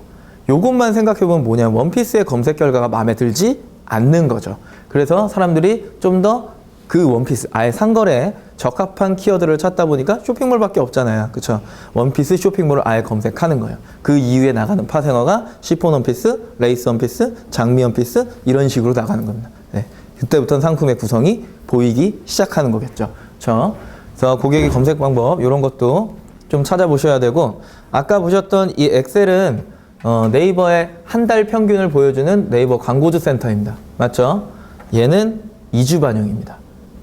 요것만 생각해보면 뭐냐면 원피스의 검색 결과가 마음에 들지 않는 거죠. 그래서 사람들이 좀 더 그 원피스 아예 상거래에 적합한 키워드를 찾다 보니까 쇼핑몰밖에 없잖아요. 그렇죠? 원피스 쇼핑몰을 아예 검색하는 거예요. 그 이후에 나가는 파생어가 시폰 원피스, 레이스 원피스, 장미 원피스 이런 식으로 나가는 겁니다. 네. 그때부터는 상품의 구성이 보이기 시작하는 거겠죠. 그렇죠? 그래서 고객의 검색 방법 이런 것도 좀 찾아보셔야 되고, 아까 보셨던 이 엑셀은 네이버의 한 달 평균을 보여주는 네이버 광고주 센터입니다. 맞죠? 얘는 2주 반영입니다.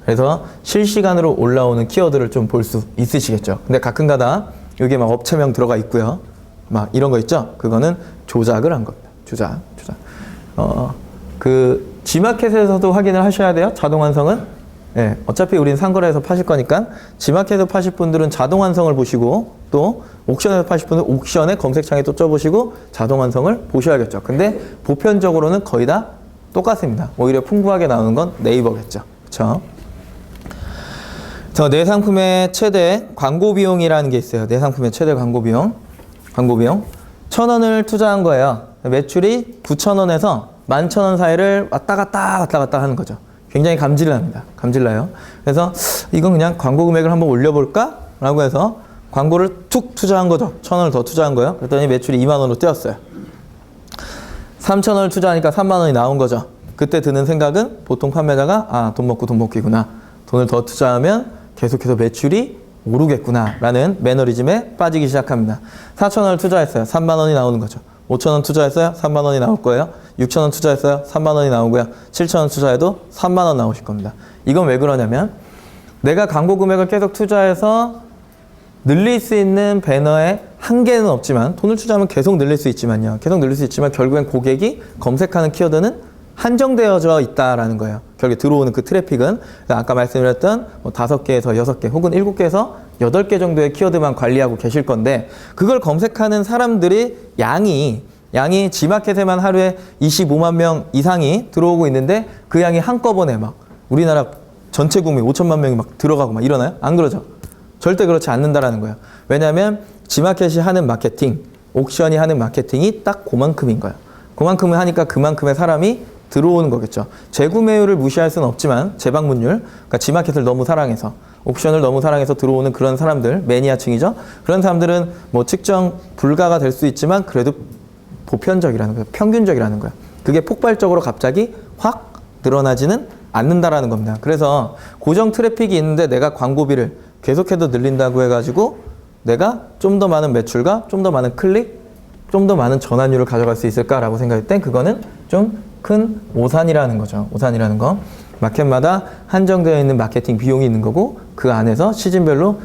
그래서 실시간으로 올라오는 키워드를 좀 볼 수 있으시겠죠. 근데 가끔가다 여기에 막 업체명 들어가 있고요. 막 이런 거 있죠? 그거는 조작을 한 겁니다. 조작. 그 G마켓에서도 확인을 하셔야 돼요. 자동 완성은. 예, 어차피 우린 상거래에서 파실 거니까 G마켓에서 파실 분들은 자동 완성을 보시고, 또 옥션에서 파실 분들은 옥션에 검색창에 또 쪄보시고 자동 완성을 보셔야겠죠. 근데 보편적으로는 거의 다 똑같습니다. 오히려 풍부하게 나오는 건 네이버겠죠. 그렇죠? 내 상품의 최대 광고 비용이라는 게 있어요. 내 상품의 최대 광고 비용. 1,000원을 투자한 거예요. 매출이 9,000원에서 11,000원 사이를 왔다 갔다 하는 거죠. 굉장히 감질나요. 그래서 이건 그냥 광고 금액을 한번 올려볼까? 라고 해서 광고를 툭 투자한 거죠. 1,000원을 더 투자한 거예요. 그랬더니 매출이 2만 원으로 뛰었어요. 3,000원을 투자하니까 3만 원이 나온 거죠. 그때 드는 생각은 보통 판매자가 돈 먹기구나. 돈을 더 투자하면 계속해서 매출이 오르겠구나 라는 매너리즘에 빠지기 시작합니다. 4,000원을 투자했어요. 3만 원이 나오는 거죠. 5,000원 투자했어요. 3만 원이 나올 거예요. 6,000원 투자했어요. 3만 원이 나오고요. 7,000원 투자해도 3만 원 나오실 겁니다. 이건 왜 그러냐면, 내가 광고 금액을 계속 투자해서 늘릴 수 있는 배너의 한계는 없지만, 돈을 투자하면 계속 늘릴 수 있지만 결국엔 고객이 검색하는 키워드는 한정되어져 있다라는 거예요. 결국에 들어오는 그 트래픽은 아까 말씀드렸던 5개에서 6개 혹은 7개에서 8개 정도의 키워드만 관리하고 계실 건데, 그걸 검색하는 사람들이 양이 G마켓에만 하루에 25만 명 이상이 들어오고 있는데, 그 양이 한꺼번에 막 우리나라 전체 국민 5천만 명이 막 들어가고 막 이러나요? 안 그러죠. 절대 그렇지 않는다라는 거예요. 왜냐하면 G마켓이 하는 마케팅, 옥션이 하는 마케팅이 딱 그만큼인 거예요. 그만큼을 하니까 그만큼의 사람이 들어오는 거겠죠. 재구매율을 무시할 수는 없지만 재방문율, 그러니까 G마켓을 너무 사랑해서, 옥션을 너무 사랑해서 들어오는 그런 사람들, 매니아층이죠. 그런 사람들은 뭐 측정 불가가 될 수 있지만 그래도 보편적이라는 거예요. 평균적이라는 거예요. 그게 폭발적으로 갑자기 확 늘어나지는 않는다라는 겁니다. 그래서 고정 트래픽이 있는데 내가 광고비를 계속해서 늘린다고 해가지고 내가 좀 더 많은 매출과 좀 더 많은 클릭, 좀 더 많은 전환율을 가져갈 수 있을까라고 생각할 때 그거는 좀 큰 오산이라는 거죠. 오산이라는 거. 마켓마다 한정되어 있는 마케팅 비용이 있는 거고, 그 안에서 시즌별로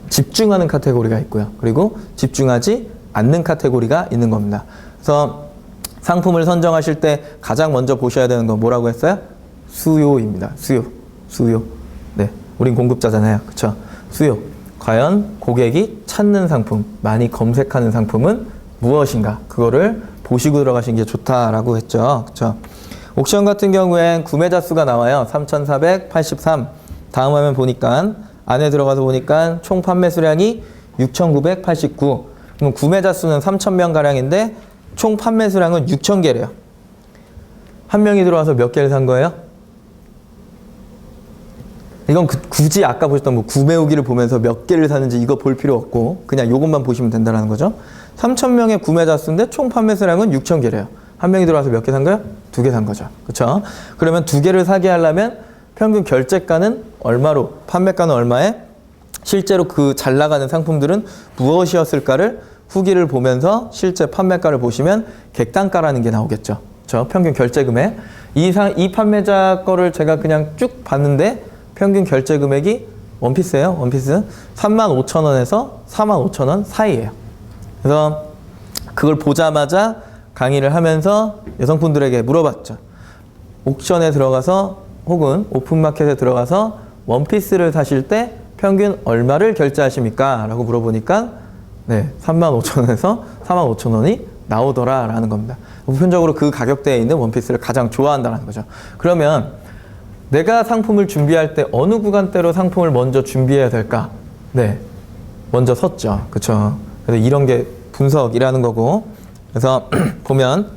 집중하는 카테고리가 있고요. 그리고 집중하지 않는 카테고리가 있는 겁니다. 그래서 상품을 선정하실 때 가장 먼저 보셔야 되는 건 뭐라고 했어요? 수요입니다. 수요. 네, 우린 공급자잖아요. 그쵸? 수요. 과연 고객이 찾는 상품, 많이 검색하는 상품은 무엇인가? 그거를 보시고 들어가신 게 좋다라고 했죠. 그쵸? 옥션 같은 경우엔 구매자 수가 나와요. 3,483. 다음 화면 보니까, 안에 들어가서 보니까 총 판매 수량이 6,989. 그럼 구매자 수는 3,000명 가량인데 총 판매 수량은 6,000개래요. 한 명이 들어와서 몇 개를 산 거예요? 이건 굳이 아까 보셨던 뭐 구매 후기를 보면서 몇 개를 사는지 이거 볼 필요 없고 그냥 이것만 보시면 된다는 거죠. 3,000명의 구매자 수인데 총 판매 수량은 6,000개래요. 한 명이 들어와서 몇 개 산 거예요? 2개 산 거죠. 그렇죠? 그러면 2개를 사게 하려면 평균 결제가는 얼마로, 판매가는 얼마에, 실제로 그 잘 나가는 상품들은 무엇이었을까를 후기를 보면서 실제 판매가를 보시면 객단가라는 게 나오겠죠. 그렇죠? 평균 결제 금액. 이 판매자 거를 제가 그냥 쭉 봤는데 평균 결제 금액이 원피스예요. 원피스 35,000원에서 45,000원 사이예요. 그래서 그걸 보자마자 강의를 하면서 여성분들에게 물어봤죠. 옥션에 들어가서 혹은 오픈마켓에 들어가서 원피스를 사실 때 평균 얼마를 결제하십니까? 라고 물어보니까 35,000원에서 45,000원이 나오더라라는 겁니다. 보편적으로 그 가격대에 있는 원피스를 가장 좋아한다는 거죠. 그러면 내가 상품을 준비할 때 어느 구간대로 상품을 먼저 준비해야 될까? 먼저 섰죠. 그렇죠? 그래서 이런 게 분석이라는 거고, 그래서 보면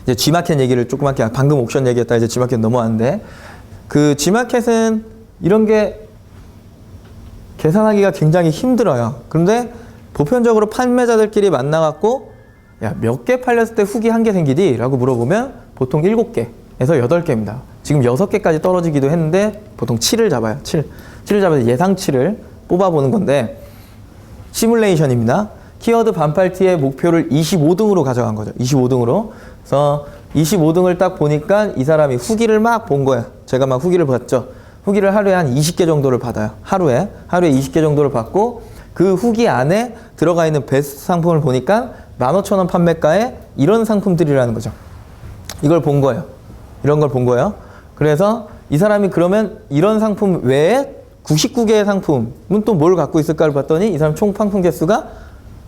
이제 G마켓 얘기를 조금 할게요. 방금 옥션 얘기했다 이제 G마켓 넘어왔는데, 그 G마켓은 이런 게 계산하기가 굉장히 힘들어요. 그런데 보편적으로 판매자들끼리 만나갖고 야, 몇 개 팔렸을 때 후기 1개 생기디? 라고 물어보면 보통 7개에서 8개입니다. 지금 6개까지 떨어지기도 했는데 보통 7을 잡아요. 7을 잡아서 예상치를 뽑아보는 건데 시뮬레이션입니다. 키워드 반팔티의 목표를 25등으로 가져간 거죠. 25등으로. 그래서 25등을 딱 보니까 이 사람이 후기를 막 본 거예요. 제가 막 후기를 봤죠. 후기를 하루에 한 20개 정도를 받아요. 하루에 20개 정도를 받고 그 후기 안에 들어가 있는 베스트 상품을 보니까 15,000원 판매가에 이런 상품들이라는 거죠. 이걸 본 거예요. 이런 걸 본 거예요. 그래서 이 사람이 그러면 이런 상품 외에 99개의 상품은 또 뭘 갖고 있을까를 봤더니 이 사람 총 상품 개수가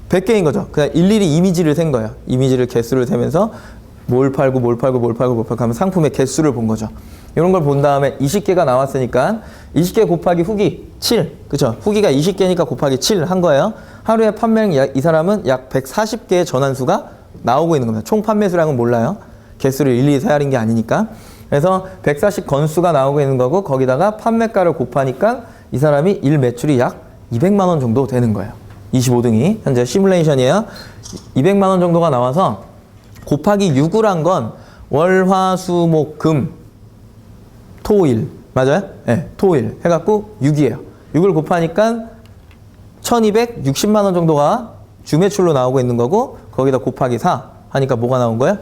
100개인 거죠. 그냥 일일이 이미지를 센 거예요. 이미지를 개수를 세면서 뭘 팔고 하면 상품의 개수를 본 거죠. 이런 걸 본 다음에 20개가 나왔으니까 20개 곱하기 후기 7. 그쵸? 후기가 20개니까 곱하기 7 한 거예요. 하루에 판매량 이 사람은 약 140개의 전환수가 나오고 있는 겁니다. 총 판매 수량은 몰라요. 개수를 일일이 세야하는 게 아니니까. 그래서 140 건수가 나오고 있는 거고 거기다가 판매가를 곱하니까 이 사람이 일 매출이 약 200만 원 정도 되는 거예요. 25등이 현재 시뮬레이션이에요. 200만 원 정도가 나와서 곱하기 6을 한 건 월, 화, 수, 목, 금, 토, 일 맞아요? 네, 토, 일 해갖고 6이에요. 6을 곱하니까 1260만 원 정도가 주매출로 나오고 있는 거고 거기다 곱하기 4 하니까 뭐가 나온 거예요?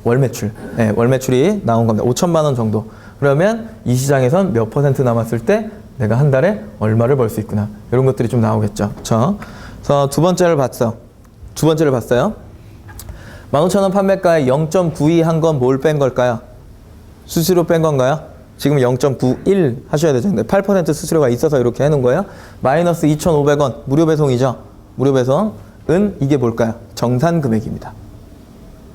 월매출. 네, 월매출이 나온 겁니다. 5천만 원 정도. 그러면 이 시장에선 몇 퍼센트 남았을 때 내가 한 달에 얼마를 벌 수 있구나. 이런 것들이 좀 나오겠죠. 그쵸? 그래서 두 번째를 봤어요. 15,000원 판매가에 0.92 한 건 뭘 뺀 걸까요? 수수료 뺀 건가요? 지금 0.91 하셔야 되죠. 근데 8% 수수료가 있어서 이렇게 해놓은 거예요. 마이너스 2,500원 무료 배송이죠. 무료 배송은 이게 뭘까요? 정산 금액입니다.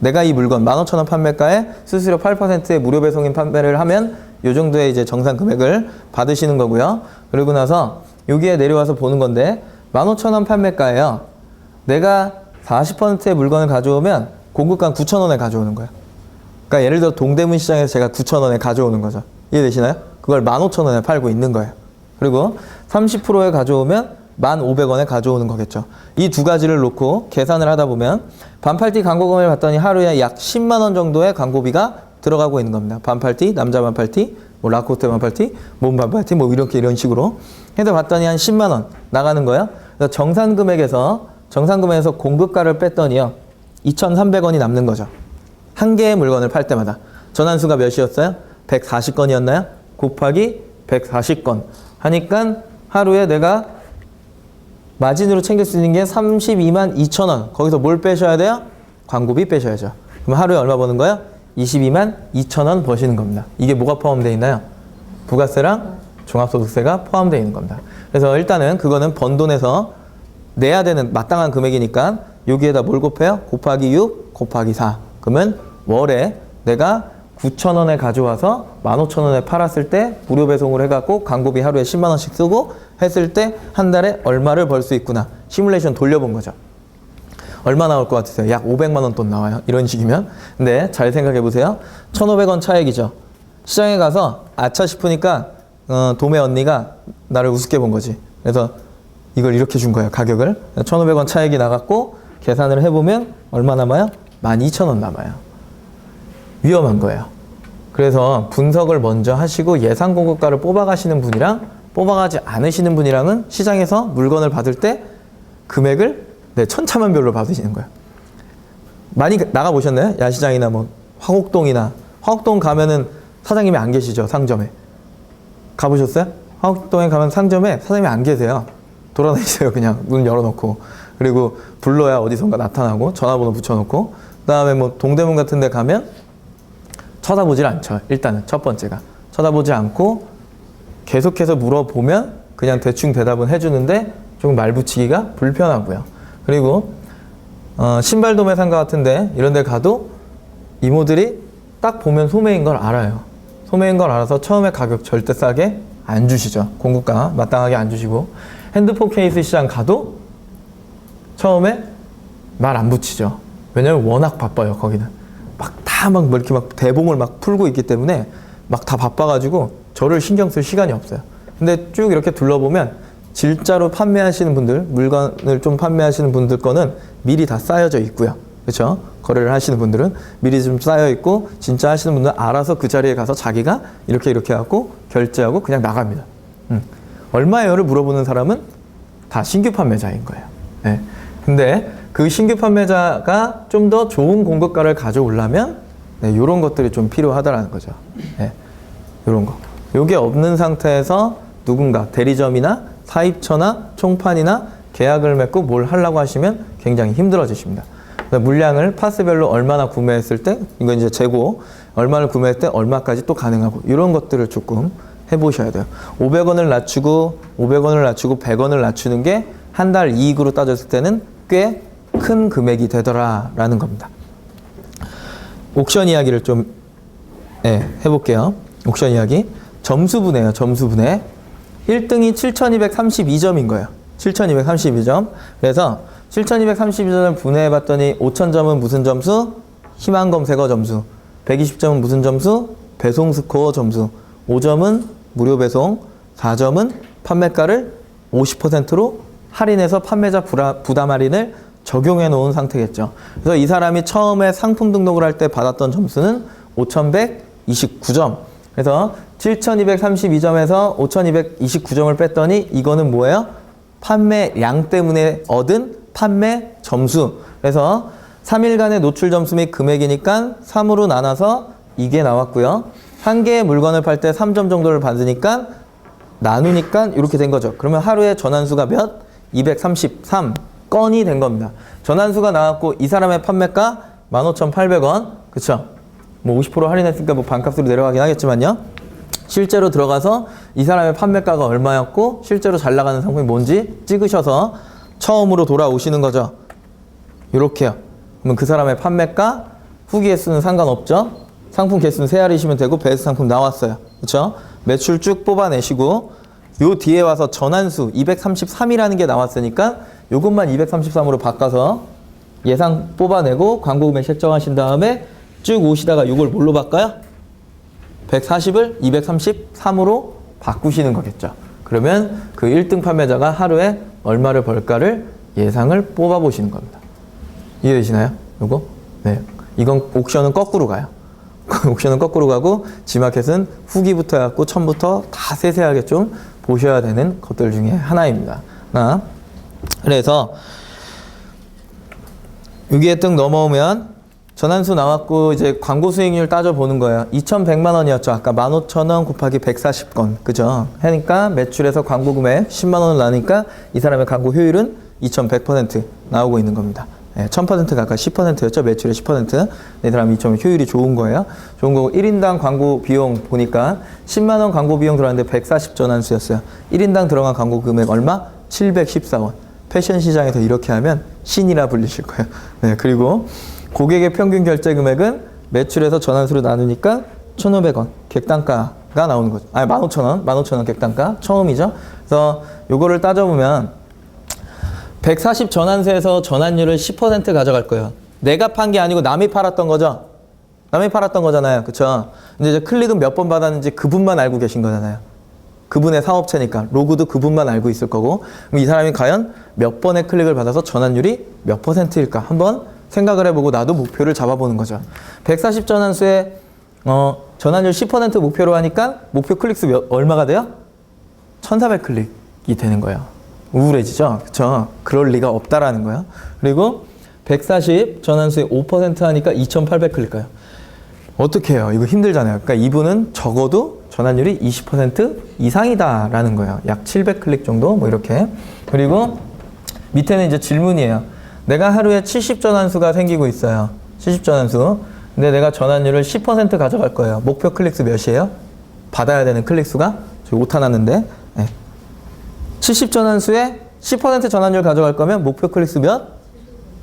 내가 이 물건 15,000원 판매가에 수수료 8%의 무료 배송인 판매를 하면 이 정도의 이제 정산 금액을 받으시는 거고요. 그리고 나서 여기에 내려와서 보는 건데 15,000원 판매가예요. 내가 40%의 물건을 가져오면 공급가 9,000원에 가져오는 거예요. 그러니까 예를 들어 동대문 시장에서 제가 9,000원에 가져오는 거죠. 이해되시나요? 그걸 15,000원에 팔고 있는 거예요. 그리고 30%에 가져오면 1,500원에 가져오는 거겠죠. 이 두 가지를 놓고 계산을 하다 보면 반팔티 광고금을 봤더니 하루에 약 10만 원 정도의 광고비가 들어가고 있는 겁니다. 반팔티, 남자 반팔티, 뭐 라코스테 반팔티, 몸 반팔티, 뭐 이렇게 이런 식으로 해서 봤더니 한 10만 원 나가는 거예요. 그래서 정산 금액에서 공급가를 뺐더니요 2,300원이 남는 거죠. 한 개의 물건을 팔 때마다 전환수가 몇이었어요? 140건이었나요? 곱하기 140건 하니까 하루에 내가 마진으로 챙길 수 있는 게 32만 2천원. 거기서 뭘 빼셔야 돼요? 광고비 빼셔야죠. 그럼 하루에 얼마 버는 거예요? 22만 2천원 버시는 겁니다. 이게 뭐가 포함되어 있나요? 부가세랑 종합소득세가 포함되어 있는 겁니다. 그래서 일단은 그거는 번 돈에서 내야 되는 마땅한 금액이니까 여기에다 뭘 곱해요? 곱하기 6, 곱하기 4. 그러면 월에 내가 9,000원에 가져와서 15,000원에 팔았을 때 무료 배송을 해갖고 광고비 하루에 10만 원씩 쓰고 했을 때 한 달에 얼마를 벌 수 있구나. 시뮬레이션 돌려본 거죠. 얼마 나올 것 같으세요? 약 500만 원 돈 나와요. 이런 식이면. 근데 잘 생각해 보세요. 1,500원 차액이죠. 시장에 가서 아차 싶으니까 도매 언니가 나를 우습게 본 거지. 그래서 이걸 이렇게 준 거예요. 가격을. 1,500원 차액이 나갔고 계산을 해보면 얼마 남아요? 12,000원 남아요. 위험한 거예요. 그래서 분석을 먼저 하시고 예상 공급가를 뽑아가시는 분이랑 뽑아가지 않으시는 분이랑은 시장에서 물건을 받을 때 금액을 천차만별로 받으시는 거예요. 많이 나가보셨나요? 야시장이나 뭐 화곡동이나. 화곡동 가면은 사장님이 안 계시죠, 상점에. 가보셨어요? 화곡동에 가면 상점에 사장님이 안 계세요. 돌아다니세요. 그냥 문 열어놓고. 그리고 불러야 어디선가 나타나고 전화번호 붙여놓고. 그 다음에 뭐 동대문 같은 데 가면 쳐다보질 않죠. 일단은 첫 번째가. 쳐다보지 않고 계속해서 물어보면 그냥 대충 대답은 해주는데 조금 말 붙이기가 불편하고요. 그리고 신발 도매 상가 같은데 이런 데 가도 이모들이 딱 보면 소매인 걸 알아요. 소매인 걸 알아서 처음에 가격 절대 싸게 안 주시죠. 공급가 마땅하게 안 주시고. 핸드폰 케이스 시장 가도 처음에 말 안 붙이죠. 왜냐면 워낙 바빠요. 거기는 막 이렇게 막 대봉을 막 풀고 있기 때문에 막 다 바빠가지고 저를 신경 쓸 시간이 없어요. 근데 쭉 이렇게 둘러보면 질자로 판매하시는 분들, 물건을 좀 판매하시는 분들 거는 미리 다 쌓여져 있고요. 그렇죠? 거래를 하시는 분들은 미리 좀 쌓여 있고 진짜 하시는 분들은 알아서 그 자리에 가서 자기가 이렇게 해갖고 결제하고 그냥 나갑니다. 얼마예요를 물어보는 사람은 다 신규 판매자인 거예요. 네. 근데 그 신규 판매자가 좀 더 좋은 공급가를 가져오려면 네, 이런 것들이 좀 필요하다라는 거죠. 네. 이런 거. 요게 없는 상태에서 누군가 대리점이나 사입처나 총판이나 계약을 맺고 뭘 하려고 하시면 굉장히 힘들어지십니다. 물량을 파스별로 얼마나 구매했을 때, 이거 이제 재고, 얼마를 구매할 때 얼마까지 또 가능하고, 이런 것들을 조금 해보셔야 돼요. 500원을 낮추고, 500원을 낮추고, 100원을 낮추는 게 한 달 이익으로 따졌을 때는 꽤 큰 금액이 되더라라는 겁니다. 옥션 이야기를 좀 해볼게요. 옥션 이야기. 점수분해요. 점수분해. 1등이 7,232점인 거예요. 7,232점. 그래서 7,232점을 분해해봤더니 5,000점은 무슨 점수? 희망 검색어 점수. 120점은 무슨 점수? 배송 스코어 점수. 5점은 무료 배송. 4점은 판매가를 50%로 할인해서 판매자 부담 할인을 적용해 놓은 상태겠죠. 그래서 이 사람이 처음에 상품 등록을 할 때 받았던 점수는 5,129점. 그래서 7,232점에서 5,229점을 뺐더니 이거는 뭐예요? 판매량 때문에 얻은 판매 점수. 그래서 3일간의 노출 점수 및 금액이니까 3으로 나눠서 이게 나왔고요. 한 개의 물건을 팔 때 3점 정도를 받으니까 나누니까 이렇게 된 거죠. 그러면 하루에 전환수가 몇? 233건이 된 겁니다. 전환수가 나왔고 이 사람의 판매가 15,800원. 그쵸? 뭐 50% 할인했으니까 뭐 반값으로 내려가긴 하겠지만요. 실제로 들어가서 이 사람의 판매가가 얼마였고 실제로 잘 나가는 상품이 뭔지 찍으셔서 처음으로 돌아오시는 거죠. 이렇게요. 그러면 그 사람의 판매가 후기 개수는 상관없죠. 상품 개수는 세 알이시면 되고 베스트 상품 나왔어요. 그렇죠? 매출 쭉 뽑아내시고 요 뒤에 와서 전환수 233이라는 게 나왔으니까 요것만 233으로 바꿔서 예상 뽑아내고 광고 금액 책정하신 다음에 쭉 오시다가 이걸 뭘로 바꿔요? 140을 233으로 바꾸시는 거겠죠. 그러면 그 1등 판매자가 하루에 얼마를 벌까를 예상을 뽑아 보시는 겁니다. 이해되시나요? 요거? 네. 이건 옥션은 거꾸로 가요. 옥션은 거꾸로 가고 지마켓은 후기부터 해갖고 처음부터 다 세세하게 좀 보셔야 되는 것들 중에 하나입니다. 그래서 여기에 뜩 넘어오면 전환수 나왔고 이제 광고 수익률 따져보는 거예요. 2,100만 원이었죠. 아까 15,000원 곱하기 140건. 그죠? 하니까 매출에서 광고 금액 10만 원을 나니까 이 사람의 광고 효율은 2,100% 나오고 있는 겁니다. 네, 1000%가 아까 10%였죠. 매출의 10%. 이 사람 2,000원 효율이 좋은 거예요. 좋은 거고 1인당 광고 비용 보니까 10만 원 광고 비용 들어갔는데 140 전환수였어요. 1인당 들어간 광고 금액 얼마? 714원. 패션 시장에서 이렇게 하면 신이라 불리실 거예요. 네, 그리고 고객의 평균 결제 금액은 매출에서 전환수로 나누니까 1,500원 객단가가 나오는 거죠. 아니 15,000원, 15,000원 객단가 처음이죠. 그래서 요거를 따져보면 140 전환수에서 전환율을 10% 가져갈 거예요. 내가 판 게 아니고 남이 팔았던 거죠. 남이 팔았던 거잖아요. 그쵸? 근데 이제 클릭은 몇 번 받았는지 그분만 알고 계신 거잖아요. 그분의 사업체니까 로그도 그분만 알고 있을 거고 그럼 이 사람이 과연 몇 번의 클릭을 받아서 전환율이 몇 %일까 한번 생각을 해보고 나도 목표를 잡아보는 거죠. 140 전환수에 전환율 10% 목표로 하니까 목표 클릭수 얼마가 돼요? 1,400 클릭이 되는 거예요. 우울해지죠? 그쵸? 그럴 리가 없다라는 거예요. 그리고 140 전환수에 5% 하니까 2,800 클릭가요. 어떻게 해요? 이거 힘들잖아요. 그러니까 이분은 적어도 전환율이 20% 이상이다라는 거예요. 약 700 클릭 정도 뭐 이렇게. 그리고 밑에는 이제 질문이에요. 내가 하루에 70 전환수가 생기고 있어요. 70 전환수. 근데 내가 전환율을 10% 가져갈 거예요. 목표 클릭수 몇이에요? 받아야 되는 클릭수가? 저기 오타 났는데. 네. 70 전환수에 10% 전환율 가져갈 거면 목표 클릭수 몇?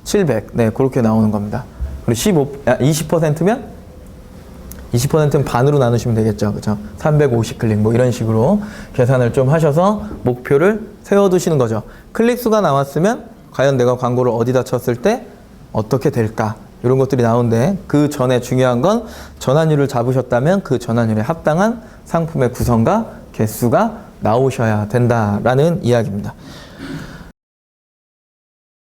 700. 네, 그렇게 나오는 겁니다. 그리고 20%면? 20%는 반으로 나누시면 되겠죠. 그죠? 350 클릭 뭐 이런 식으로 계산을 좀 하셔서 목표를 세워두시는 거죠. 클릭수가 나왔으면 과연 내가 광고를 어디다 쳤을 때 어떻게 될까? 이런 것들이 나오는데 그 전에 중요한 건 전환율을 잡으셨다면 그 전환율에 합당한 상품의 구성과 개수가 나오셔야 된다라는 이야기입니다.